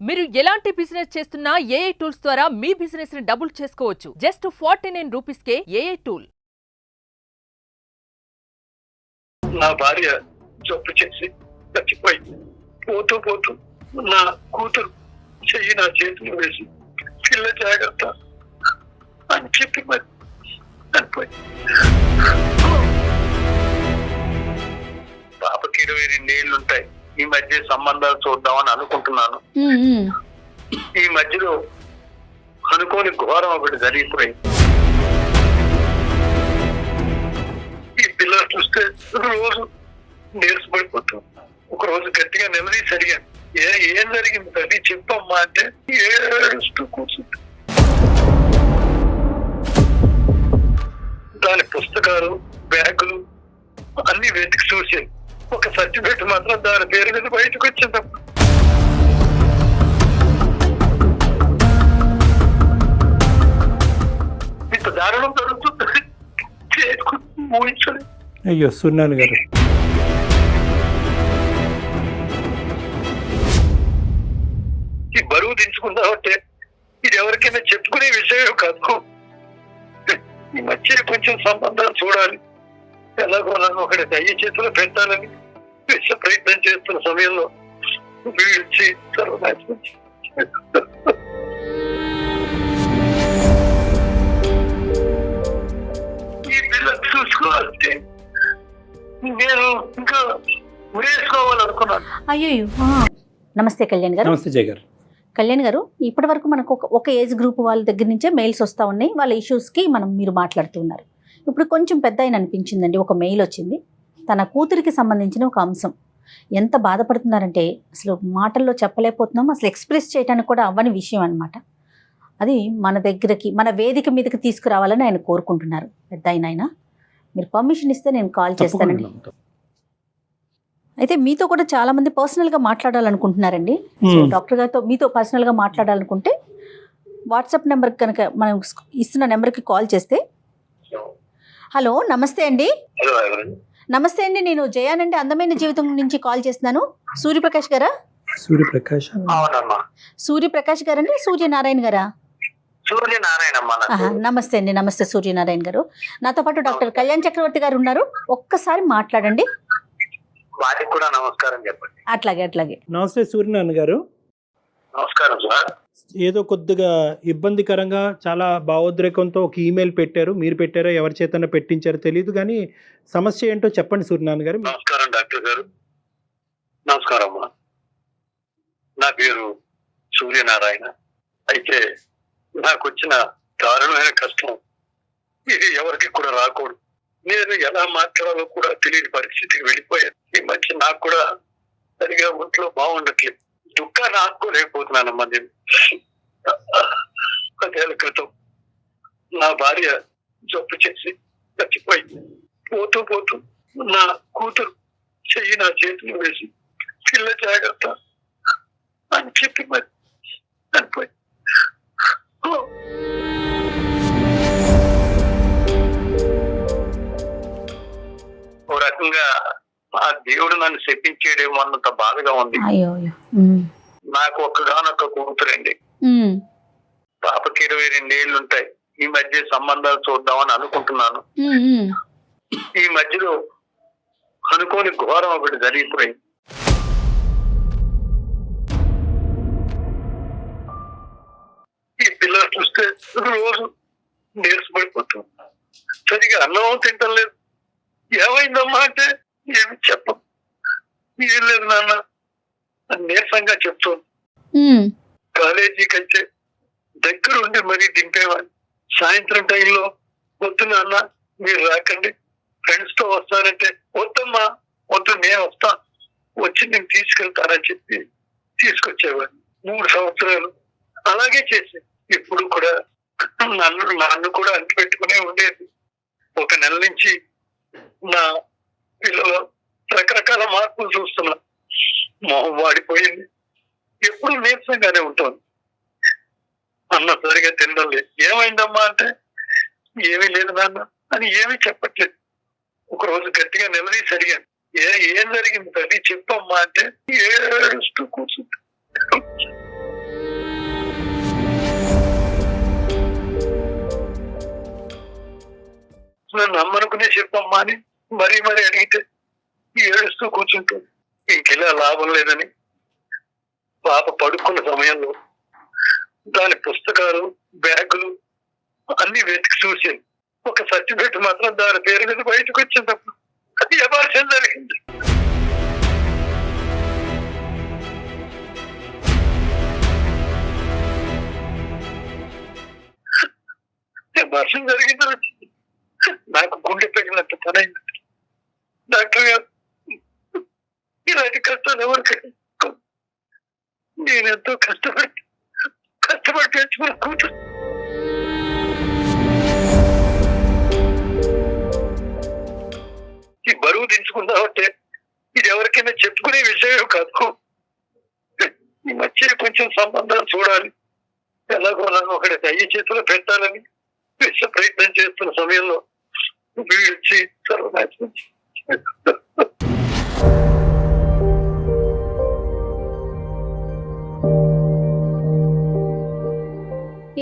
మీరు ఎలాంటి బిజినెస్ చేస్తున్నా ఏఐ టూల్స్ ద్వారా మీ బిజినెస్ ని డబుల్ చేసుకోవచ్చు. జస్ట్ 49 రూపీస్కే ఏఐ టూల్. నా భార్య జబ్బు చేసి చచ్చిపోయింది. పోతూ పోతూ నా కూతురు చెయ్యి నా చేతిలో వేసి పిల్ల జాగ్రత్త అని చెప్పి మరి చనిపోయింది. పాపకి 22 ఏళ్ళుంటాయి. ఈ మధ్య సంబంధాలు చూద్దామని అనుకుంటున్నాను. ఈ మధ్యలో అనుకోని ఘోరం ఒకటి జరిగిపోయింది. ఈ పిల్లలు చూస్తే రోజు నీరసపడిపోతాం. ఒక రోజు గట్టిగా నిలదీసి అడిగాను, ఏం జరిగింది తల్లి చెప్పమ్మా అంటే ఏడుస్తూ కూర్చుంది. దాని పుస్తకాలు బ్యాగులు అన్ని వెతికి చూసాను. ఒక సర్టిఫికెట్ మాత్రం దాని పేరు మీద బయటకు వచ్చిందమ్మా. ఇంత దారుణం జరుగుతుంది ఊహించలేదు. అయ్యో సున్నాను గారు, ఈ బరువు దించుకుందామంటే ఇది ఎవరికైనా చెప్పుకునే విషయం కాదు. ఈ మధ్య కొంచెం సంబంధాలు చూడాలి, ఎలాగో నన్ను ఒకటి అయ్యే చేతిలో పెట్టాలని విష ప్రయత్నం చేస్తున్న సమయంలో వీడిచ్చి సర్వనాశనం ఈ పిల్లలు చూసుకోవాలంటే నేను ఇంకా ఉరేసుకోవాలనుకున్నాను. అయ్యో. నమస్తే కళ్యాణ్ గారు. నమస్తే జయ గారు. కళ్యాణ్ గారు, ఇప్పటి వరకు మనకు ఒక ఏజ్ గ్రూప్ వాళ్ళ దగ్గర నుంచే మెయిల్స్ వస్తూ ఉన్నాయి. వాళ్ళ ఇష్యూస్కి మీరు మాట్లాడుతున్నారు. ఇప్పుడు కొంచెం పెద్ద ఆయన అనిపించిందండి, ఒక మెయిల్ వచ్చింది. తన కూతురికి సంబంధించిన ఒక అంశం. ఎంత బాధపడుతున్నారంటే అసలు మాటల్లో చెప్పలేకపోతున్నాం, అసలు ఎక్స్ప్రెస్ చేయడానికి కూడా అవ్వని విషయం అనమాట. అది మన దగ్గరికి, మన వేదిక మీదకి తీసుకురావాలని ఆయన కోరుకుంటున్నారు. పెద్ద ఆయన మీరు పర్మిషన్ ఇస్తే నేను కాల్ చేస్తానండి. అయితే మీతో కూడా చాలా మంది పర్సనల్గా మాట్లాడాలనుకుంటున్నారండి. సో డాక్టర్ గారితో మీతో పర్సనల్గా మాట్లాడాలనుకుంటే వాట్సాప్ నెంబర్ కనుక మనం ఇస్తున్న నెంబర్కి కాల్ చేస్తే. హలో, నమస్తే అండి. నమస్తే అండి, నేను జయానండి, అందమైన జీవితం నుంచి కాల్ చేస్తున్నాను. సూర్యప్రకాష్ గారా? సూర్యప్రకాష్ గారండి, సూర్యనారాయణ గారా? నమస్తే అండి. నమస్తే సూర్యనారాయణ గారు. నాతో పాటు డాక్టర్ కళ్యాణ్ చక్రవర్తి గారు ఉన్నారు. ఒక్కసారి మాట్లాడండి. వారికి కూడా నమస్కారం చెప్పండి. అట్లాగే. నమస్తే సూర్యనారాయణ గారు. నమస్కారం సార్. ఏదో కొద్దిగా ఇబ్బందికరంగా చాలా భావోద్రేకంతో ఒక ఈమెయిల్ పెట్టారు. మీరు పెట్టారో ఎవరి చేతన పెట్టించారో తెలియదు, కానీ సమస్య ఏంటో చెప్పండి సూర్యనారాయణ గారు. నమస్కారం డాక్టర్ గారు. నమస్కారం అమ్మా. నా పేరు సూర్యనారాయణ. అయితే నాకు వచ్చిన దారుణమైన కష్టం ఇది ఎవరికి కూడా రాకూడదు. నేను ఎలా మాట్లాడాలో కూడా తెలియని పరిస్థితికి వెళ్ళిపోయాను. ఈ మధ్య నాకు కూడా సరిగా ఒంట్లో బాగుండట్లేదు. దుఃఖాన్ని ఆపుకోలేకపోతున్నానమ్మా. నేను 10 ఏళ్ల క్రితం నా భార్య జబ్బు చేసి చచ్చిపోయింది. పోతూ పోతూ నా కూతురు చెయ్యి నా చేతిలో వేసి పిల్ల జాగ్రత్త అని చెప్పి మరి చనిపోయింది. ఓ రకంగా ఆ దేవుడు నన్ను శపించేడేమో అన్నంత బాధగా ఉంది. నాకు ఒక్కగానొక్క కూతురండి. పాపకి 22 ఏళ్ళుంటాయి. ఈ మధ్య సంబంధాలు చూద్దామని అనుకుంటున్నాను. ఈ మధ్యలో అనుకోని ఘోరం ఒకటి జరిగిపోయింది. ఈ పిల్లలు చూస్తే రోజు నీరసపడిపోతాం. సరిగా అన్నం తింటం లేదు. ఏమైందమ్మా అంటే ఏమి చెప్పం. ఏం లేదు నాన్న అని నీరసంగా చెప్తాను. కాలేజీకి అయితే దగ్గరుండి మరీ దింపేవాడిని. సాయంత్రం టైంలో వద్దు నాన్న మీరు రాకండి, ఫ్రెండ్స్ తో వస్తానంటే వద్దమ్మా వద్దు నేను వస్తా, వచ్చి నేను తీసుకెళ్తానని చెప్పి తీసుకొచ్చేవాడిని. 3 సంవత్సరాలు అలాగే చేసి ఇప్పుడు కూడా నన్ను కూడా అంటి పెట్టుకునే ఉండేది. 1 నెల నుంచి నా పిల్లలు రకరకాల మార్పులు చూస్తున్నా. మొహం వాడిపోయింది, ఎప్పుడు నీరసంగానే ఉంటుంది. అన్న సరిగా తినడం లేదు. ఏమైందమ్మా అంటే ఏమీ లేదు నాన్న అని ఏమీ చెప్పట్లేదు. ఒక రోజు గట్టిగా నిలదీసి అడిగాను, ఏం జరిగింది తల్లి చెప్పమ్మా అంటే ఏడుస్తూ కూర్చుంది. అమ్మనుకునే చెప్పమ్మా అని మరీ అడిగితే ఏడుస్తూ కూర్చుంటుంది. ఇంకెలా లాభం లేదని పాప పడుకున్న సమయంలో దాని పుస్తకాలు, బ్యాగులు అన్ని వెతికి చూసాను. ఒక సర్టిఫికెట్ మాత్రం దాని పేరు మీద బయటకు వచ్చినప్పుడు అది అబార్షన్ జరిగింది. అబార్షన్ జరిగింది. నాకు గుండె పెట్టినంత పనైంది. డాక్టర్ గారు ఇలాంటి కష్టాలు ఎవరికి నేనెంతో కష్టపడి పెంచుకున్న కూతురు ఈ బరువు దించుకుందామంటే ఇది ఎవరికైనా చెప్పుకునే విషయం కాదు. ఈ మధ్య కొంచెం సంబంధాలు చూడాలి, ఎలాగో ఒకటి అయ్యి చేతిలో పెట్టాలని ప్రయత్నం చేస్తున్న సమయంలో వీడు వచ్చి సర్వనాశనం.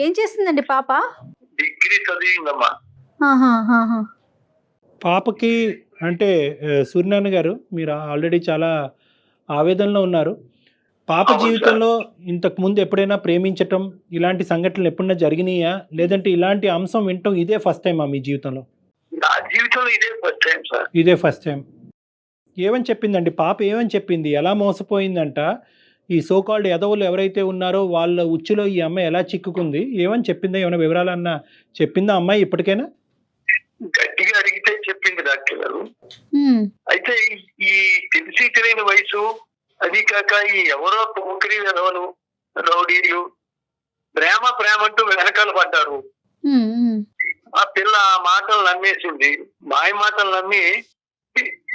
ఏం చేస్తుందండి పాప? డిగ్రీ చదివిందమ్మా. పాపకి అంటే సూర్యనారాయణ గారు, మీరు ఆల్రెడీ చాలా ఆవేదనలో ఉన్నారు. పాప జీవితంలో ఇంతకు ముందు ఎప్పుడైనా ప్రేమించటం ఇలాంటి సంఘటనలు ఎప్పుడైనా జరిగినాయా, లేదంటే ఇలాంటి అంశం వినటం ఇదే ఫస్ట్ టైమా మీ జీవితంలో? నా జీవితంలో ఇదే ఫస్ట్ టైం సార్. ఇదే ఫస్ట్ టైం. ఏమని చెప్పిందండి పాప? ఏమని చెప్పింది? ఎలా మోసపోయిందంట? ఈ సోకాల్డ్ ఎదవులు ఎవరైతే ఉన్నారో వాళ్ళ ఉచ్చులో ఈ అమ్మాయి ఎలా చిక్కుకుంది? ఏమని చెప్పిందా? ఏమైనా వివరాలన్నా చెప్పిందా అమ్మాయి ఇప్పటికైనా? గట్టిగా అడిగితే చెప్పింది డాక్టర్ గారు. అయితే ఈ తెలిసి తెలియని వయసు, అది కాక ఈ ఎవరో పోకిరి ఎదవలు, రౌడీలు ప్రేమ అంటూ వెనకాల పడ్డారు. ఆ పిల్ల ఆ మాటలు నమ్మేసింది. మాయ మాటలు నమ్మి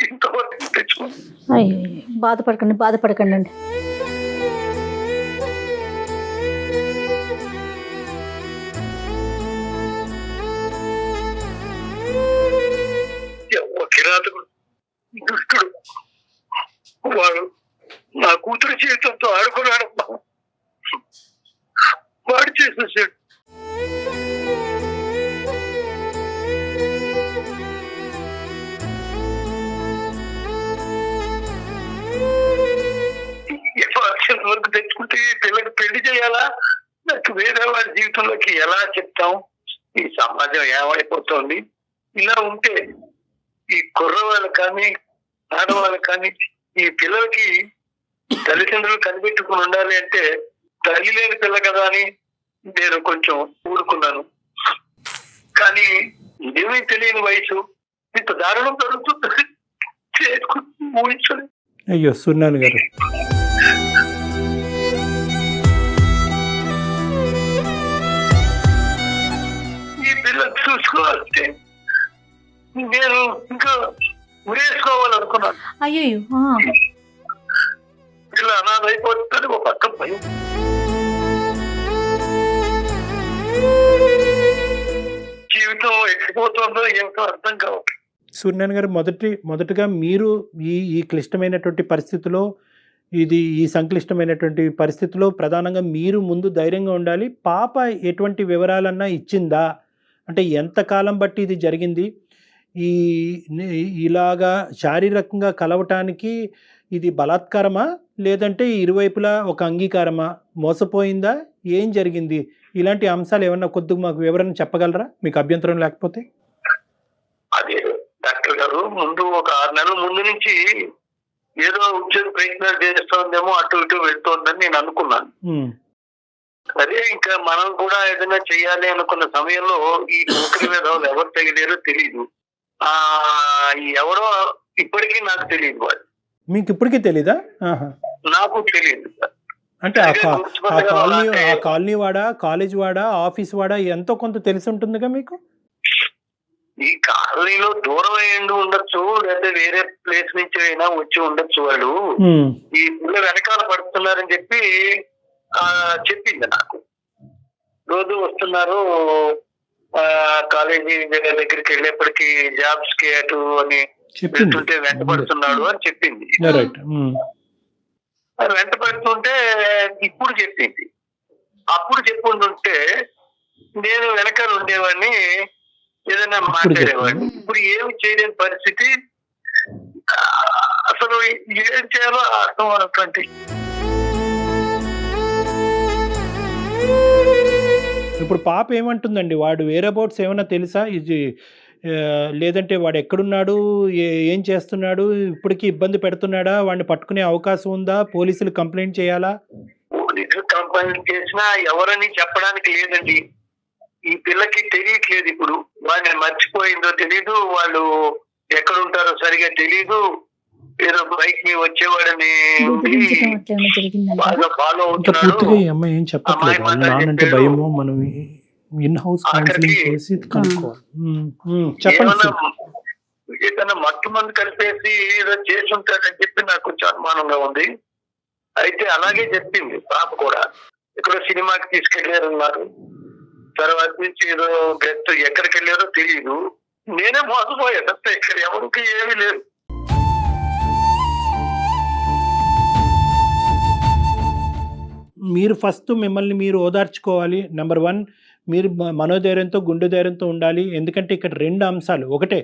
ఇంతవరకు తెచ్చుకుంది. బాధపడకండి అండి. కిరాతకుడు, దుష్టుడు వాడు నా కూతురు జీవితంతో ఆడుకున్నాడు. వాడు చేసేసాడు. వరకు తెచ్చుకుంటే పిల్లకి పెళ్లి చేయాలా, నాకు వేరే వాడి జీవితంలోకి ఎలా చెప్తాం? ఈ సమాజం ఏమైపోతుంది? ఇలా ఉంటే ఈ కుర్రవాళ్ళు కానీ ఆడవాళ్ళు కానీ ఈ పిల్లలకి తల్లిదండ్రులు కనిపెట్టుకుని ఉండాలి అంటే తల్లి లేని పిల్ల కదా అని నేను కొంచెం ఊరుకున్నాను. కానీ ఇదేమీ తెలియని వయసు, ఇంత దారుణం జరుగుతుంది ఊహించలేదు. అయ్యో సూర్యనారాయణ గారు, ఈ పిల్లలు చూసుకోవాలంటే నేను ఇంకా ఉరేసుకోవాలనుకున్నాను. అయ్యో ఇలా అనాథ అయిపోతుంది ఒక పక్క భయం. జీవితం ఎక్కిపోతుందో ఏమిటో అర్థం కావట్లేదు. సూర్యనారాయణ గారు, మొదటగా మీరు ఈ క్లిష్టమైనటువంటి పరిస్థితిలో, ఈ సంక్లిష్టమైనటువంటి పరిస్థితిలో ప్రధానంగా మీరు ముందు ధైర్యంగా ఉండాలి. పాప ఎటువంటి వివరాలన్నా ఇచ్చిందా? అంటే ఎంతకాలం బట్టి ఇది జరిగింది? ఇలాగా శారీరకంగా కలవటానికి ఇది బలాత్కారమా, లేదంటే ఇరువైపులా ఒక అంగీకారమా? మోసపోయిందా? ఏం జరిగింది? ఇలాంటి అంశాలు ఏమన్నా కొద్దిగా మాకు వివరణ చెప్పగలరా, మీకు అభ్యంతరం లేకపోతే? అదే డాక్టర్ గారు, ముందు ఒక 6 నెలల ముందు నుంచి ఏదో ఉద్యోగ ప్రయత్నాలు చేస్తోందేమో, అటు ఇటు వెళ్తోందని నేను అనుకున్నాను. అదే ఇంకా మనం కూడా ఏదైనా చెయ్యాలి అనుకున్న సమయంలో ఈ పోకిరి మీద ఎవరు తగిలేరో తెలియదు. ఎవరో ఇప్పటికీ నాకు తెలియదు. వాడు మీకు ఇప్పటికీ తెలీదా? నాకు తెలియదు. అంటే ఆ కాలనీ వాడా, కాలేజ్ వాడా, ఆఫీస్ వాడా ఎంతో కొంత తెలిసి ఉంటుందిగా మీకు? ఈ కాలనీలో దూరం అయ్యిండి ఉండొచ్చు, లేదా వేరే ప్లేస్ నుంచి అయినా వచ్చి ఉండొచ్చు. వాళ్ళు ఈ పిల్ల వెనకాల పడుతున్నారని చెప్పింది నాకు. రోజు వస్తున్నారు కాలేజీ దగ్గరికి వెళ్ళేప్పటికి జాబ్స్ కి అటు అని వెళ్తుంటే వెంట పడుతున్నాడు అని చెప్పింది. వెంట పడుతుంటే ఇప్పుడు చెప్పింది. అప్పుడు చెప్పుకుంటుంటే నేను వెనకాల ఉండేవాడిని, ఏదైనా మాట్లాడేవాడిని. ఇప్పుడు ఏమి చేయలేని పరిస్థితి. అసలు ఏం చేయాలో అర్థం అన్నటువంటి. ఇప్పుడు పాప ఏమంటుందండి? వాడు వేరే అబౌట్స్ ఏమైనా తెలుసా? ఇది లేదంటే వాడు ఎక్కడున్నాడు, ఏం చేస్తున్నాడు, ఇప్పటికీ ఇబ్బంది పెడుతున్నాడా, వాడిని పట్టుకునే అవకాశం ఉందా, పోలీసులు కంప్లైంట్ చేయాలా? పోలీసులు కంప్లైంట్ చేసినా ఎవరని చెప్పడానికి లేదండి. ఈ పిల్లకి తెలియట్లేదు. ఇప్పుడు వాడిని మర్చిపోయిందో తెలీదు, వాళ్ళు ఎక్కడుంటారో సరిగా తెలీదు. ఏదో బైక్ మీద వచ్చేవాడని బాగా ఫాలో అవుతున్నాడు. పూర్తిగా ఈ అమ్మాయి ఏం చెప్పట్లేదు. నానంటే భయము, మనం ఇన్ హౌస్ కౌన్సిలింగ్ చేసి కనుక్కోవాలి. చెప్పండి. ఏదైనా మత్తు మంది కలిపేసి ఏదో చేసి ఉంటాడని చెప్పి నాకు కొంచెం అనుమానంగా ఉంది. అయితే అలాగే చెప్పింది పాప కూడా. ఇక్కడ సినిమాకి తీసుకెళ్లారన్నారు. తర్వాత నుంచి ఏదో గెస్ట్ ఎక్కడికి వెళ్ళారో తెలియదు. నేనే మోసపోయా తప్ప ఇక్కడ ఎవరికి ఏమీ లేదు. మీరు ఫస్ట్ మిమ్మల్ని మీరు ఓదార్చుకోవాలి. నెంబర్ 1, మీరు మనోధైర్యంతో, గుండె ధైర్యంతో ఉండాలి. ఎందుకంటే ఇక్కడ 2 అంశాలు. ఒకటే,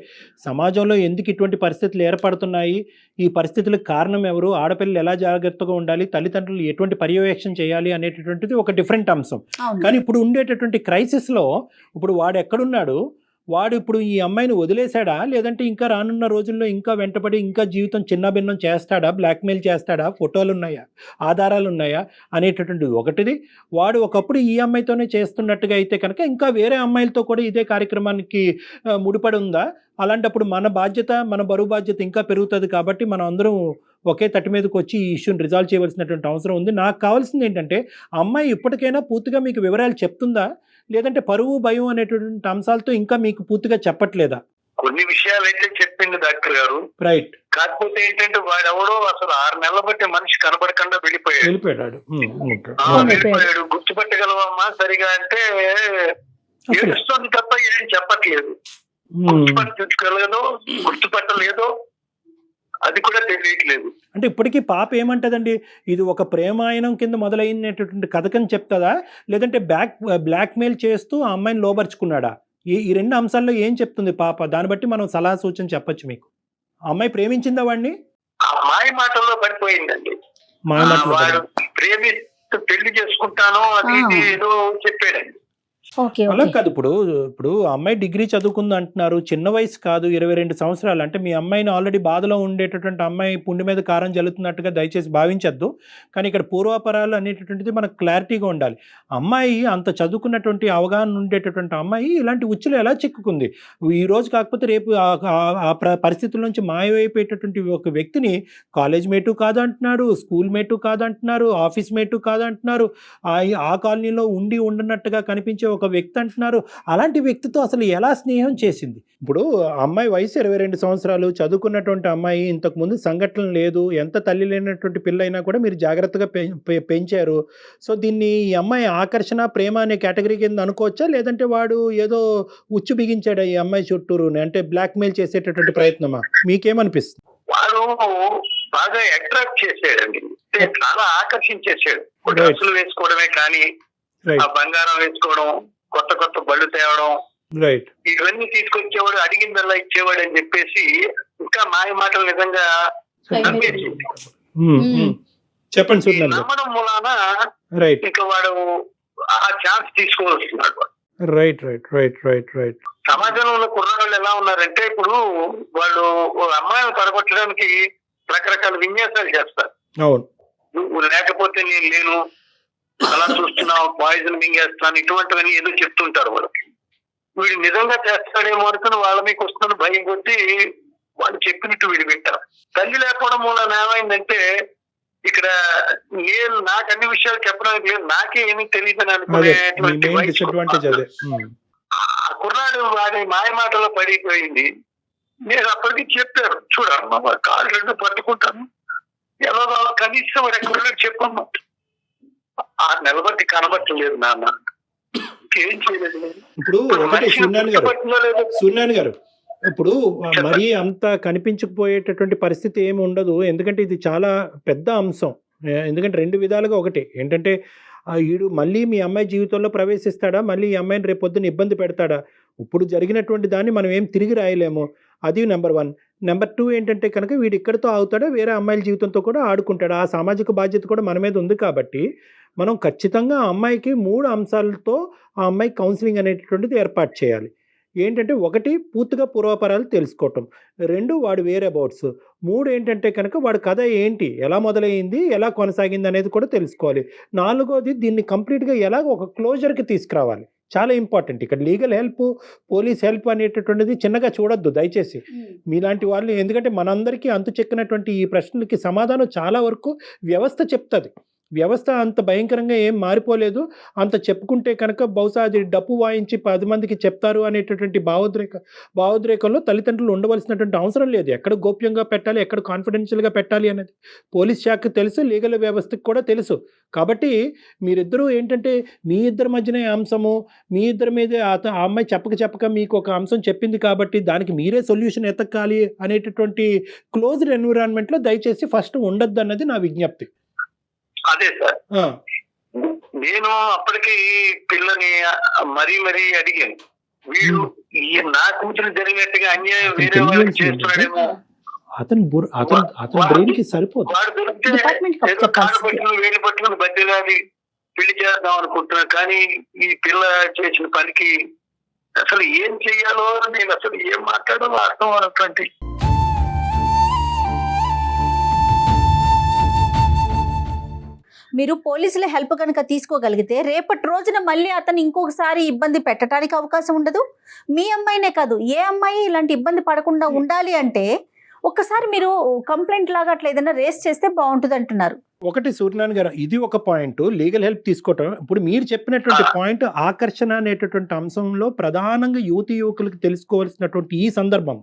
సమాజంలో ఎందుకు ఇటువంటి పరిస్థితులు ఏర్పడుతున్నాయి, ఈ పరిస్థితులకు కారణం ఎవరు, ఆడపిల్లలు ఎలా జాగ్రత్తగా ఉండాలి, తల్లిదండ్రులు ఎటువంటి పర్యవేక్షణ చేయాలి అనేటటువంటిది ఒక డిఫరెంట్ అంశం. కానీ ఇప్పుడు ఉండేటటువంటి క్రైసిస్లో ఇప్పుడు వాడు ఎక్కడున్నాడు, వాడు ఇప్పుడు ఈ అమ్మాయిని వదిలేశాడా, లేదంటే ఇంకా రానున్న రోజుల్లో ఇంకా వెంటపడి ఇంకా జీవితం చిన్నభిన్నం చేస్తాడా, బ్లాక్మెయిల్ చేస్తాడా, ఫోటోలు ఉన్నాయా, ఆధారాలు ఉన్నాయా అనేటటువంటిది ఒకటిది. వాడు ఒకప్పుడు ఈ అమ్మాయితోనే చేస్తున్నట్టుగా అయితే కనుక ఇంకా వేరే అమ్మాయిలతో కూడా ఇదే కార్యక్రమానికి ముడిపడి ఉందా? అలాంటప్పుడు మన బాధ్యత, మన బరువు బాధ్యత ఇంకా పెరుగుతుంది. కాబట్టి మనం అందరం ఒకే తట్టు మీదకి వచ్చి ఈ ఇష్యూని రిజాల్వ్ చేయవలసినటువంటి అవసరం ఉంది. నాకు కావాల్సింది ఏంటంటే, అమ్మాయి ఇప్పటికైనా పూర్తిగా మీకు వివరాలు చెప్తుందా, లేదంటే పరువు, భయం అనేటువంటి అంశాలతో ఇంకా మీకు పూర్తిగా చెప్పట్లేదా? కొన్ని విషయాలు అయితే చెప్పింది డాక్టర్ గారు. రైట్. కాకపోతే ఏంటంటే వాడెవడో అసలు 6 నెలల బట్టి మనిషి కనబడకుండా వెళ్ళిపోయాడు. గుర్తుపట్టగలవమ్మా సరిగా అంటే ఏడుస్తుంది తప్ప ఏం చెప్పట్లేదు. గుర్తుపట్టగలదో గుర్తుపట్టలేదో అది కూడా తెలియట్లేదు. అంటే ఇప్పటికీ పాప ఏమంటదండి, ఇది ఒక ప్రేమాయణం కింద మొదలైనటువంటి కథకని చెప్తుందా, లేదంటే బ్లాక్మెయిల్ చేస్తూ ఆ అమ్మాయిని లోబర్చుకున్నాడా? ఈ 2 అంశాల్లో ఏం చెప్తుంది పాప? దాన్ని బట్టి మనం సలహా సూచన చెప్పచ్చు మీకు. ఆ అమ్మాయి ప్రేమించిందా వాడిని? మాయ మాటల్లో పడిపోయిందండి. వాడు ప్రేమిస్తూ పెళ్లి చేసుకుంటాను అది ఏదో చెప్పాడండి. అలా కాదు. ఇప్పుడు అమ్మాయి డిగ్రీ చదువుకుంది అంటున్నారు, చిన్న వయసు కాదు, 22 సంవత్సరాలు. అంటే మీ అమ్మాయిని ఆల్రెడీ బాధలో ఉండేటటువంటి అమ్మాయి పుండి మీద కారం జల్లుతున్నట్టుగా దయచేసి భావించద్దు. కానీ ఇక్కడ పూర్వాపరాలు అనేటటువంటిది మనకు క్లారిటీగా ఉండాలి. అమ్మాయి అంత చదువుకున్నటువంటి అవగాహన ఉండేటటువంటి అమ్మాయి ఇలాంటి ఉచ్చులు ఎలా చిక్కుకుంది? ఈ రోజు కాకపోతే రేపు ఆ పరిస్థితుల నుంచి మాయమైపోయేటటువంటి ఒక వ్యక్తిని కాలేజ్ మేటు కాదు అంటున్నాడు, స్కూల్ మేటు కాదు అంటున్నారు, ఆఫీస్ మేటు కాదు అంటున్నారు, ఆ కాలనీలో ఉండనట్టుగా కనిపించే ఒక వ్యక్తి అంటున్నారు. అలాంటి వ్యక్తితో అసలు ఎలా స్నేహం చేసింది? ఇప్పుడు అమ్మాయి వయసు 22 సంవత్సరాలు, చదువుకున్నటువంటి అమ్మాయి, ఇంతకుముందు సంఘటన లేదు, ఎంత తల్లి లేనటువంటి పిల్ల అయినా కూడా మీరు జాగ్రత్తగా పెంచారు. సో దీన్ని ఈ అమ్మాయి ఆకర్షణ, ప్రేమ అనే కేటగిరీ కింద అనుకోవచ్చా, లేదంటే వాడు ఏదో ఉచ్చు బిగించాడా ఈ అమ్మాయి చుట్టూరు, అంటే బ్లాక్మెయిల్ చేసేటటువంటి ప్రయత్నమా? మీకేమనిపిస్తుంది? వాడు బాగా అట్రాక్ట్ చేసాడండి, చాలా ఆకర్షించేసాడు. డ్రెస్సులు వేసుకోవడమే కానీ, ఆ బంగారం వేసుకోవడం, కొత్త కొత్త బళ్ళు తేవడం, ఇవన్నీ తీసుకొచ్చేవాడు, అడిగిందల్లా ఇచ్చేవాడు అని చెప్పేసి ఇంకా మాయ మాటలు నిజంగా నమ్మేసింది. చెప్పండి. నమ్మడం మూలాన ఇంకా వాడు ఆ ఛాన్స్ తీసుకోవాల్సినాడు. సమాజంలో ఉన్న కుర్రాళ్ళు ఎలా ఉన్నారంటే, ఇప్పుడు వాళ్ళు అమ్మాయిని పడగొట్టడానికి రకరకాల విన్యాసాలు చేస్తారు. నువ్వు లేకపోతే నేను లేను, అలా చూస్తున్నావు, పాయిజన్ మింగేస్తాను, ఇటువంటివన్నీ ఏదో చెప్తుంటారు వాళ్ళకి. వీడు నిజంగా చేస్తాడేమో అనుకుని వాళ్ళ మీకు వస్తున్న భయం కొద్దీ వాళ్ళు చెప్పినట్టు వీడు వింటారు. తల్లి లేకపోవడం మూలన ఏమైందంటే, ఇక్కడ నేను నాకు అన్ని విషయాలు చెప్పడానికి లేదు, నాకే ఏమీ తెలియదని అనుకునేటువంటి ఆ కుర్రాడు వాడి మాయ మాటలో పడిపోయింది. నేను అప్పటికి చెప్పాను, చూడమ్మా కాళ్ళు 2 పట్టుకుంటాను, ఎలా కనీసం వాడు ఎక్కడ చెప్పమ్మా, 6 నెలల బట్టి కనబట్టలేదు నాన్న, ఏం చేయలేదు. ఇప్పుడు సూర్యనారాయణ గారు, ఇప్పుడు మరీ అంత కనిపించకపోయేటటువంటి పరిస్థితి ఏమి ఉండదు. ఎందుకంటే ఇది చాలా పెద్ద అంశం. ఎందుకంటే 2 విధాలుగా, ఒకటి ఏంటంటే ఈడు మళ్ళీ మీ అమ్మాయి జీవితంలో ప్రవేశిస్తాడా, మళ్ళీ ఈ అమ్మాయిని రేపు పొద్దున ఇబ్బంది పెడతాడా? ఇప్పుడు జరిగినటువంటి దాన్ని మనం ఏం తిరిగి రాయలేము. అది నెంబర్ 1. నెంబర్ 2 ఏంటంటే కనుక వీడు ఇక్కడితో అవుతాడా, వేరే అమ్మాయిల జీవితంతో కూడా ఆడుకుంటాడా? ఆ సామాజిక బాధ్యత కూడా మన మీద ఉంది కాబట్టి మనం ఖచ్చితంగా ఆ అమ్మాయికి 3 అంశాలతో ఆ అమ్మాయి కౌన్సిలింగ్ అనేటటువంటిది ఏర్పాటు చేయాలి. ఏంటంటే 1 పూర్తిగా పూర్వాపరాలు తెలుసుకోవటం, 2 వాడు వేరే అబౌట్స్, 3 ఏంటంటే కనుక వాడి కథ ఏంటి, ఎలా మొదలైంది, ఎలా కొనసాగింది అనేది కూడా తెలుసుకోవాలి. 4వది దీన్ని కంప్లీట్గా ఎలా ఒక క్లోజర్కి తీసుకురావాలి. చాలా ఇంపార్టెంట్. ఇక్కడ లీగల్ హెల్ప్, పోలీస్ హెల్ప్ అనేటటువంటిది చిన్నగా చూడొద్దు దయచేసి మీలాంటి వాళ్ళు. ఎందుకంటే మనందరికీ అంతు చెక్కినటువంటి ఈ ప్రశ్నలకి సమాధానం చాలా వరకు వ్యవస్థ చెప్తుంది. వ్యవస్థ అంత భయంకరంగా ఏం మారిపోలేదు. చెప్పుకుంటే కనుక బహుశా అది డప్పు వాయించి 10 మందికి చెప్తారు అనేటటువంటి భావోద్రేకంలో తల్లిదండ్రులు ఉండవలసినటువంటి అవసరం లేదు. ఎక్కడ గోప్యంగా పెట్టాలి, ఎక్కడ కాన్ఫిడెన్షియల్గా పెట్టాలి అనేది పోలీస్ శాఖకు తెలుసు, లీగల్ వ్యవస్థకు కూడా తెలుసు. కాబట్టి మీరిద్దరూ ఏంటంటే మీ ఇద్దరి మధ్యనే అంశము, మీ ఇద్దరి మీదే ఆ అమ్మాయి చెప్పక మీకు ఒక అంశం చెప్పింది కాబట్టి దానికి మీరే సొల్యూషన్ ఎతకాలి అనేటటువంటి క్లోజ్డ్ ఎన్విరాన్మెంట్లో దయచేసి ఫస్ట్ ఉండొద్దు అన్నది నా విజ్ఞప్తి. అదే సార్, నేను అప్పటికి పిల్లని మరీ అడిగాను, వీడు నా కూతురు జరిగినట్టుగా అన్యాయం వేరే వాళ్ళకి చేస్తున్నాడేమో, అతని బ్రెయిన్ కి సరిపోదు. వాడు దొరికితే ఏదో కాళ్ళు పట్టుకుని వేలు పట్టుకుని బతిలాడి పెళ్లి చేద్దాం అనుకుంటున్నాను. కానీ ఈ పిల్ల చేసిన పనికి అసలు ఏం చెయ్యాలో నేను అసలు ఏం మాట్లాడాలో అర్థం అన్నటువంటి. మీరు పోలీసుల హెల్ప్ కనుక తీసుకోగలిగితే రేపటి రోజున మళ్ళీ అతను ఇంకొకసారి ఇబ్బంది పెట్టడానికి అవకాశం ఉండదు. మీ అమ్మాయినే కాదు, ఏ అమ్మాయి ఇలాంటి ఇబ్బంది పడకుండా ఉండాలి అంటే ఒక్కసారి మీరు కంప్లైంట్ లాగా అట్లా ఏదైనా రేస్ చేస్తే బాగుంటుంది అంటున్నారు. ఒకటి సూర్యనారాయణ గారు, ఇది ఒక పాయింట్ లీగల్ హెల్ప్ తీసుకోవటం. ఇప్పుడు మీరు చెప్పినటువంటి పాయింట్ ఆకర్షణ అనేటటువంటి అంశంలో ప్రధానంగా యువకులకు తెలుసుకోవాల్సినటువంటి ఈ సందర్భం,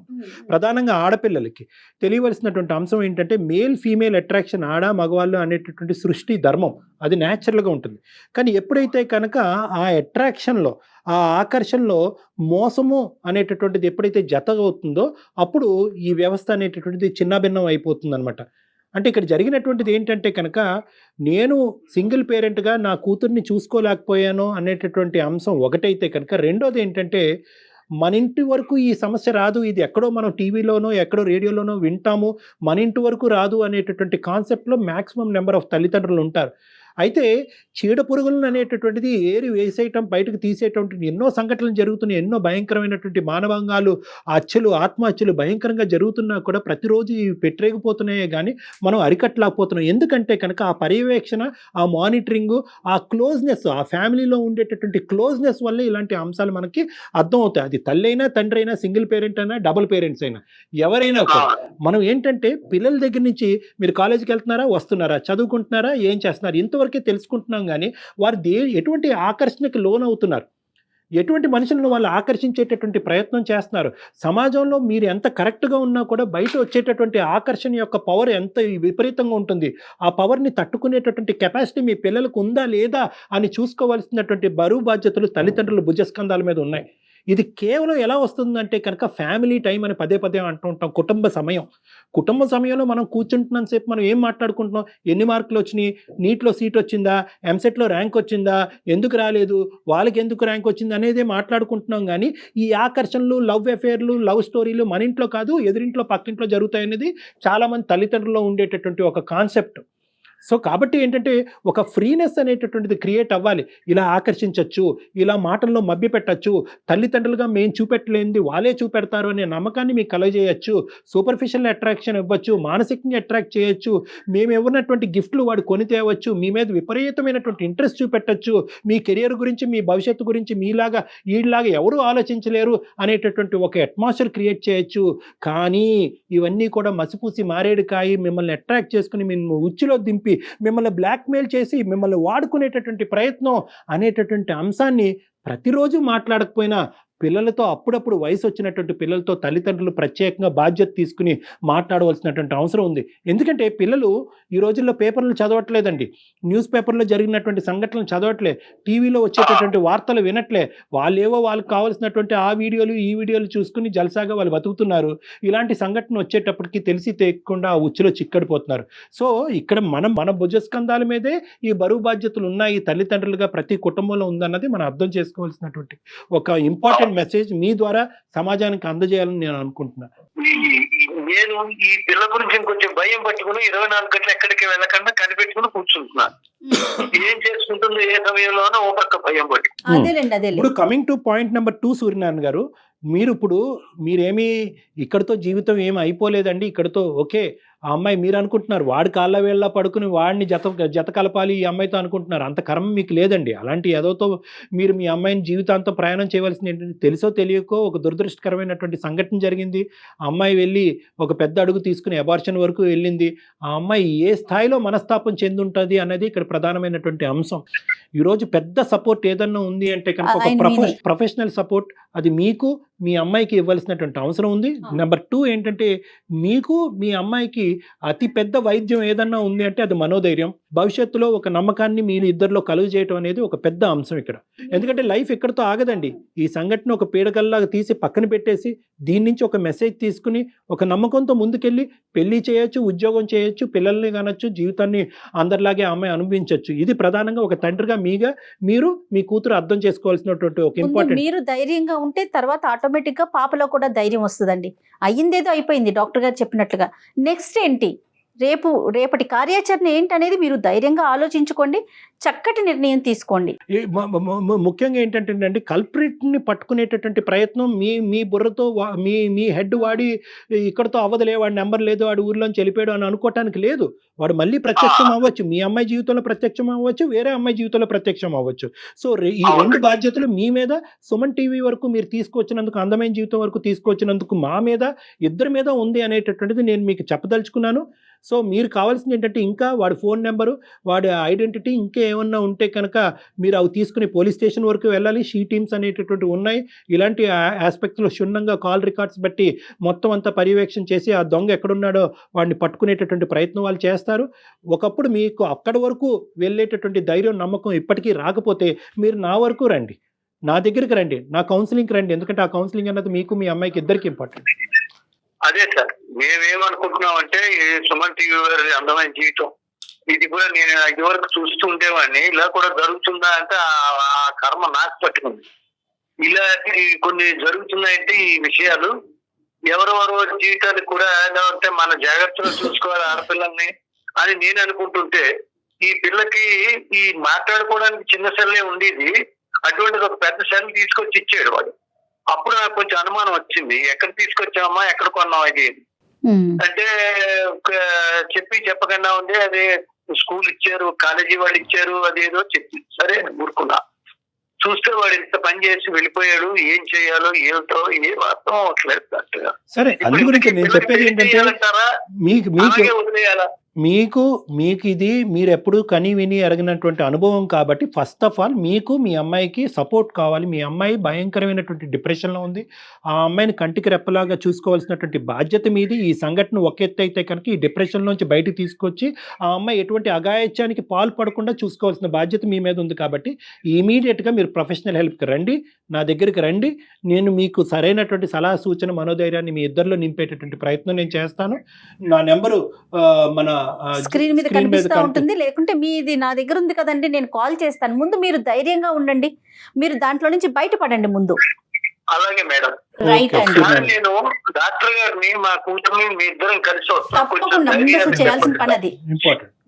ప్రధానంగా ఆడపిల్లలకి తెలియవలసినటువంటి అంశం ఏంటంటే మేల్ ఫీమేల్ అట్రాక్షన్, ఆడ మగవాళ్ళు అనేటటువంటి సృష్టి ధర్మం, అది న్యాచురల్గా ఉంటుంది. కానీ ఎప్పుడైతే కనుక ఆ అట్రాక్షన్లో, ఆ ఆకర్షణలో మోసము అనేటటువంటిది ఎప్పుడైతే జత అవుతుందో అప్పుడు ఈ వ్యవస్థ అనేటటువంటిది చిన్నభిన్నం అయిపోతుంది అనమాట. అంటే ఇక్కడ జరిగినటువంటిది ఏంటంటే కనుక నేను సింగిల్ పేరెంట్గా నా కూతుర్ని చూసుకోలేకపోయాను అనేటటువంటి అంశం ఒకటైతే కనుక, రెండోది ఏంటంటే మన ఇంటి వరకు ఈ సమస్య రాదు, ఇది ఎక్కడో మనం టీవీలోనో ఎక్కడో రేడియోలోనో వింటాము, మన ఇంటి వరకు రాదు అనేటటువంటి కాన్సెప్ట్లో మ్యాక్సిమం నెంబర్ ఆఫ్ తల్లిదండ్రులు ఉంటారు. అయితే చీడ పురుగులను అనేటటువంటిది ఏరి వేసేయటం, బయటకు తీసేటువంటి ఎన్నో సంఘటనలు జరుగుతున్నాయి, ఎన్నో భయంకరమైనటువంటి మానవాంగాలు, హత్యలు, ఆత్మహత్యలు భయంకరంగా జరుగుతున్నా కూడా ప్రతిరోజు ఇవి పెట్టరేగిపోతున్నాయే కానీ మనం అరికట్టలేకపోతున్నాం. ఎందుకంటే కనుక ఆ పర్యవేక్షణ, ఆ మానిటరింగు, ఆ క్లోజ్నెస్, ఆ ఫ్యామిలీలో ఉండేటటువంటి క్లోజ్నెస్ వల్ల ఇలాంటి అంశాలు మనకి అర్థమవుతాయి. అది తల్లి అయినా, తండ్రి అయినా, సింగిల్ పేరెంట్ అయినా, డబుల్ పేరెంట్స్ అయినా, ఎవరైనా కూడా మనం ఏంటంటే పిల్లల దగ్గర నుంచి మీరు కాలేజీకి వెళ్తున్నారా, వస్తున్నారా, చదువుకుంటున్నారా, ఏం చేస్తున్నారు, ఇంతవరకే తెలుసుకుంటున్నాం. కానీ వారు ఎటువంటి ఆకర్షణకి లోనవుతున్నారు, ఎటువంటి మనుషులను వాళ్ళు ఆకర్షించేటటువంటి ప్రయత్నం చేస్తున్నారు. సమాజంలో మీరు ఎంత కరెక్ట్గా ఉన్నా కూడా బయట వచ్చేటటువంటి ఆకర్షణ యొక్క పవర్ ఎంత విపరీతంగా ఉంటుంది. ఆ పవర్ని తట్టుకునేటటువంటి కెపాసిటీ మీ పిల్లలకు ఉందా లేదా అని చూసుకోవాల్సినటువంటి బరువు బాధ్యతలు తల్లిదండ్రుల భుజస్కంధాల మీద ఉన్నాయి. ఇది కేవలం ఎలా వస్తుందంటే కనుక ఫ్యామిలీ టైం అని పదే అంటూ ఉంటాం. కుటుంబ సమయంలో మనం కూర్చుంటున్నంత సేపు మనం ఏం మాట్లాడుకుంటున్నాం, ఎన్ని మార్కులు వచ్చినాయి, నీట్లో సీట్ వచ్చిందా, ఎంసెట్లో ర్యాంక్ వచ్చిందా, ఎందుకు రాలేదు, వాళ్ళకి ఎందుకు ర్యాంక్ వచ్చింది అనేదే మాట్లాడుకుంటున్నాం. కానీ ఈ ఆకర్షణలు, లవ్ అఫేర్లు, లవ్ స్టోరీలు మన ఇంట్లో కాదు ఎదురింట్లో పక్కింట్లో జరుగుతాయనేది చాలామంది తల్లిదండ్రుల్లో ఉండేటటువంటి ఒక కాన్సెప్ట్. సో కాబట్టి ఏంటంటే ఒక ఫ్రీనెస్ అనేటటువంటిది క్రియేట్ అవ్వాలి. ఇలా ఆకర్షించవచ్చు, ఇలా మాటల్లో మభ్య పెట్టచ్చు, తల్లిదండ్రులుగా మేము చూపెట్టలేనిది వాళ్ళే చూపెడతారు అనే నమ్మకాన్ని మీకు కలగజేయచ్చు, సూపర్ఫిషియల్ అట్రాక్షన్ ఇవ్వచ్చు, మానసికంగా అట్రాక్ట్ చేయొచ్చు, మేము ఇవ్వనటువంటి గిఫ్ట్లు వాడు కొని తేవచ్చు, మీ మీద విపరీతమైనటువంటి ఇంట్రెస్ట్ చూపెట్టచ్చు, మీ కెరియర్ గురించి, మీ భవిష్యత్తు గురించి మీలాగా వీళ్ళలాగా ఎవరూ ఆలోచించలేరు అనేటటువంటి ఒక అట్మాస్ఫియర్ క్రియేట్ చేయొచ్చు. కానీ ఇవన్నీ కూడా మసిపూసి మారేడుకాయి మిమ్మల్ని అట్రాక్ట్ చేసుకుని మిమ్మల్ని ఉచ్చులో దింపి మిమ్మల్ని బ్లాక్మెయిల్ చేసి మిమ్మల్ని వాడుకునేటటువంటి ప్రయత్నం అనేటటువంటి అంశాన్ని ప్రతిరోజు మాట్లాడకపోయినా పిల్లలతో అప్పుడప్పుడు వయసు వచ్చినటువంటి పిల్లలతో తల్లిదండ్రులు ప్రత్యేకంగా బాధ్యత తీసుకుని మాట్లాడవలసినటువంటి అవసరం ఉంది. ఎందుకంటే పిల్లలు ఈ రోజుల్లో పేపర్లు చదవట్లేదండి, న్యూస్ పేపర్లో జరిగినటువంటి సంఘటనలు చదవట్లే, టీవీలో వచ్చేటటువంటి వార్తలు వినట్లే. వాళ్ళేవో వాళ్ళకి కావాల్సినటువంటి ఆ వీడియోలు ఈ వీడియోలు చూసుకుని జలసాగా వాళ్ళు బతుకుతున్నారు. ఇలాంటి సంఘటన వచ్చేటప్పటికి తెలిసి తెలియకుండా ఆ ఉచ్చులో చిక్కడిపోతున్నారు. సో ఇక్కడ మన భుజస్కంధాల మీదే ఈ బరువు బాధ్యతలు ఉన్నాయి, తల్లిదండ్రులుగా ప్రతి కుటుంబంలో ఉందన్నది మనం అర్థం చేసుకోవాల్సినటువంటి ఒక ఇంపార్టెంట్ మెసేజ్ మీ ద్వారా సమాజానికి అందజేయాలని నేను అనుకుంటున్నాను. నేను ఈ పిల్ల గురించి కొంచెం భయం పట్టుకుని 24 గంటలు ఎక్కడికి వెళ్ళకుండా కనిపెట్టుకుని కూర్చుంటున్నాను. ఏం చేసుకుంటుందో ఏ సమయంలోనో ఓ పక్క భయం పట్టి. ఇప్పుడు coming to point number 2 Suryanarayana గారు, మీరేమీ ఇక్కడతో జీవితం ఏమి అయిపోలేదండి, ఇక్కడతో ఓకే. ఆ అమ్మాయి మీరు అనుకుంటున్నారు వాడి కాళ్ళ వేళ్ళ పడుకుని వాడిని జత కలపాలి ఈ అమ్మాయితో అనుకుంటున్నారు. అంత కర్మ మీకు లేదండి. అలాంటి ఏదోతో మీరు మీ అమ్మాయిని జీవితాంతం ప్రయాణం చేయవలసింది ఏంటంటే, తెలుసో తెలియకో ఒక దురదృష్టకరమైనటువంటి సంఘటన జరిగింది. ఆ అమ్మాయి వెళ్ళి ఒక పెద్ద అడుగు తీసుకుని అబార్షన్ వరకు వెళ్ళింది. ఆ అమ్మాయి ఏ స్థాయిలో మనస్తాపం చెందుంటుంది అనేది ఇక్కడ ప్రధానమైనటువంటి అంశం. ఈరోజు పెద్ద సపోర్ట్ ఏదన్నా ఉంది అంటే కనుక ఒక ప్రొఫెషనల్ సపోర్ట్ అది మీకు మీ అమ్మాయికి ఇవ్వాల్సినటువంటి అవసరం ఉంది. నెంబర్ 2 ఏంటంటే, మీకు మీ అమ్మాయికి అతి పెద్ద వైద్యం ఏదన్నా ఉంది అంటే అది మనోధైర్యం. భవిష్యత్తులో ఒక నమ్మకాన్ని మీరు ఇద్దరిలో కలుగు చేయటం అనేది ఒక పెద్ద అంశం ఇక్కడ. ఎందుకంటే లైఫ్ ఎక్కడితో ఆగదండి. ఈ సంఘటన ఒక పీడకల్లాగా తీసి పక్కన పెట్టేసి దీని నుంచి ఒక మెసేజ్ తీసుకుని ఒక నమ్మకంతో ముందుకెళ్ళి పెళ్లి చేయొచ్చు, ఉద్యోగం చేయొచ్చు, పిల్లల్ని కనొచ్చు, జీవితాన్ని అందరిలాగే అమ్మాయి అనుభవించవచ్చు. ఇది ప్రధానంగా ఒక తండ్రిగా మీరు మీ కూతురు అర్థం చేసుకోవాల్సినటువంటి ఒక ఇంపార్టెంట్. మీరు ధైర్యంగా ఉంటే తర్వాత ఆటోమేటిక్ గా పాపలో కూడా ధైర్యం వస్తుందండి. అయ్యిందేదో అయిపోయింది డాక్టర్ గారు చెప్పినట్లుగా. నెక్స్ట్ ఏంటి, రేపటి కార్యాచరణ ఏంటనేది మీరు ధైర్యంగా ఆలోచించుకోండి, చక్కటి నిర్ణయం తీసుకోండి. ముఖ్యంగా ఏంటంటే కల్ప్రిట్ని పట్టుకునేటటువంటి ప్రయత్నం మీ బుర్రతో మీ హెడ్ వాడి ఇక్కడతో అవ్వదులే, వాడి నెంబర్ లేదు, వాడి ఊర్లోంచి వెళ్ళిపోయాడు అని అనుకోవటానికి లేదు. వాడు మళ్ళీ ప్రత్యక్షం అవ్వచ్చు, మీ అమ్మాయి జీవితంలో ప్రత్యక్షం అవ్వచ్చు, వేరే అమ్మాయి జీవితంలో ప్రత్యక్షం అవ్వచ్చు. సో ఈ 2 బాధ్యతలు మీ మీద, సుమన్ టీవీ వరకు మీరు తీసుకొచ్చినందుకు, అందమైన జీవితం వరకు తీసుకొచ్చినందుకు మా మీద, ఇద్దరి మీద ఉంది అనేటటువంటిది నేను మీకు చెప్పదలుచుకున్నాను. సో మీరు కావాల్సింది ఏంటంటే, ఇంకా వాడి ఫోన్ నెంబరు, వాడి ఐడెంటిటీ, ఇంకా ఏమన్నా ఉంటే కనుక మీరు అవి తీసుకుని పోలీస్ స్టేషన్ వరకు వెళ్ళాలి. షీ టీమ్స్ అనేటటువంటి ఉన్నాయి. ఇలాంటి ఆస్పెక్ట్స్లో క్షుణ్ణంగా కాల్ రికార్డ్స్ బట్టి మొత్తం అంతా పర్యవేక్షణ చేసి ఆ దొంగ ఎక్కడున్నాడో వాడిని పట్టుకునేటటువంటి ప్రయత్నం వాళ్ళు చేస్తారు. ఒకప్పుడు మీకు అక్కడి వరకు వెళ్ళేటటువంటి ధైర్యం, నమ్మకం ఇప్పటికీ రాకపోతే మీరు నా వరకు రండి, నా దగ్గరికి రండి, నా కౌన్సిలింగ్కి రండి. ఎందుకంటే ఆ కౌన్సిలింగ్ అన్నది మీకు మీ అమ్మాయికి ఇద్దరికి ఇంపార్టెంట్. అదే సార్, మేమేమనుకుంటున్నాం అంటే సుమన్ టీవీ వారి అందమైన జీవితం ఇది కూడా నేను ఇదివరకు చూస్తూ ఉండేవాడిని. ఇలా కూడా జరుగుతుందా అంటే ఆ కర్మ నాకు పట్టుకుంది. ఇలా కొన్ని జరుగుతున్నాయంటే ఈ విషయాలు ఎవరెవరో జీవితాలు కూడా ఎలా ఉంటే మన జాగ్రత్తగా చూసుకోవాలి ఆడపిల్లల్ని అని నేను అనుకుంటుంటే, ఈ పిల్లకి ఈ మాట్లాడుకోవడానికి చిన్న సెల్లే ఉండేది, అటువంటిది ఒక పెద్ద సెల్ తీసుకొచ్చి ఇచ్చాడు వాడు. అప్పుడు నాకు కొంచెం అనుమానం వచ్చింది, ఎక్కడ తీసుకొచ్చామమ్మా, ఎక్కడ కొన్నాం అది అంటే చెప్పకుండా ఉంది. అదే స్కూల్ ఇచ్చారు, కాలేజీ వాళ్ళు ఇచ్చారు, అదేదో చెప్పి సరే ఊరుకున్నా. చూస్తే వాడు ఇంత పని చేసి వెళ్ళిపోయాడు, ఏం చేయాలో ఏమిటో ఏం అర్థం అవట్లేదు. సరే, అందు గురించి నేను చెప్పేది ఏంటంటే, వదిలేయాలా? మీకు ఇది మీరు ఎప్పుడు కని విని ఎరగినటువంటి అనుభవం కాబట్టి ఫస్ట్ ఆఫ్ ఆల్ మీకు మీ అమ్మాయికి సపోర్ట్ కావాలి. మీ అమ్మాయి భయంకరమైనటువంటి డిప్రెషన్లో ఉంది. ఆ అమ్మాయిని కంటికి రెప్పలాగా చూసుకోవాల్సినటువంటి బాధ్యత మీది. ఈ సంఘటన ఒక ఎత్తు అయితే కనుక ఈ డిప్రెషన్లోంచి బయటకు తీసుకొచ్చి ఆ అమ్మాయి ఎటువంటి అఘాయిత్యానికి పాల్పడకుండా చూసుకోవాల్సిన బాధ్యత మీ మీద ఉంది. కాబట్టి ఇమీడియట్గా మీరు ప్రొఫెషనల్ హెల్ప్కి రండి, నా దగ్గరికి రండి. నేను మీకు సరైనటువంటి సలహా, సూచన, మనోధైర్యాన్ని మీ ఇద్దరిలో నింపేటటువంటి ప్రయత్నం నేను చేస్తాను. నా నెంబరు మన స్క్రీన్ మీద కనిపిస్తూ ఉంటుంది, లేకుంటే మీది నా దగ్గర ఉంది కదండి, నేను కాల్ చేస్తాను. ముందు మీరు ధైర్యంగా ఉండండి, మీరు దాంట్లో నుంచి బయటపడండి ముందు. అలాగే మేడం. రైట్ అండి. నేను డాక్టర్ గారిని, మా కూతుర్ని, మీ ఇద్దరం కలిసి వస్తాం. తప్పకుండా ముందు చేయాల్సిన పని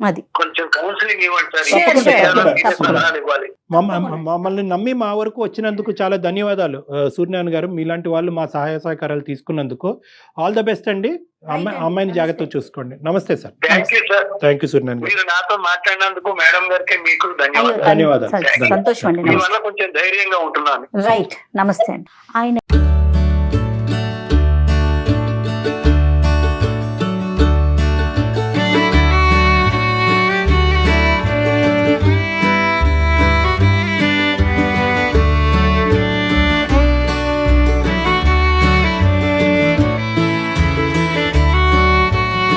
అది. కొంచెం కౌన్సిలింగ్ ఇవ్వండి. మమ్మల్ని నమ్మి మా వరకు వచ్చినందుకు చాలా ధన్యవాదాలు సూర్యనారాయణ గారు. మీలాంటి వాళ్ళు మా సహాయ సహకారాలు తీసుకున్నందుకు ఆల్ ద బెస్ట్ అండి. అమ్మాయిని జాగ్రత్తగా చూసుకోండి. నమస్తే సార్. థ్యాంక్ యూ సూర్యనారాయణ గారు. మీరు నాతో మాట్లాడినందుకు మేడం గారికి మీకు ధన్యవాదాలు. సంతోషం అండి. కొంచెం ధైర్యంగా ఉంటున్నాను. రైట్, నమస్తే అండి. ఆయన